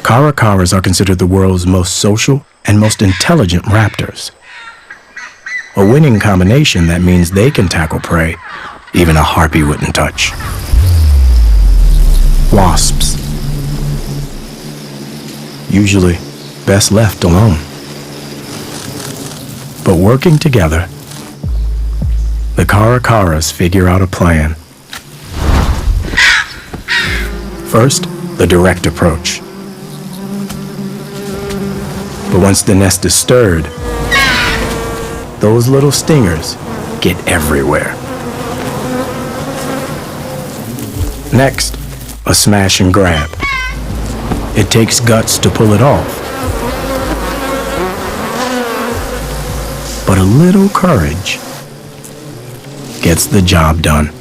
Caracaras are considered the world's most social and most intelligent raptors. A winning combination that means they can tackle prey even a harpy wouldn't touch. Wasps. Usually best left alone. But working together, the Caracaras figure out a plan. First, the direct approach. But once the nest is stirred, those little stingers get everywhere. Next, a smash and grab. It takes guts to pull it off, but a little courage gets the job done.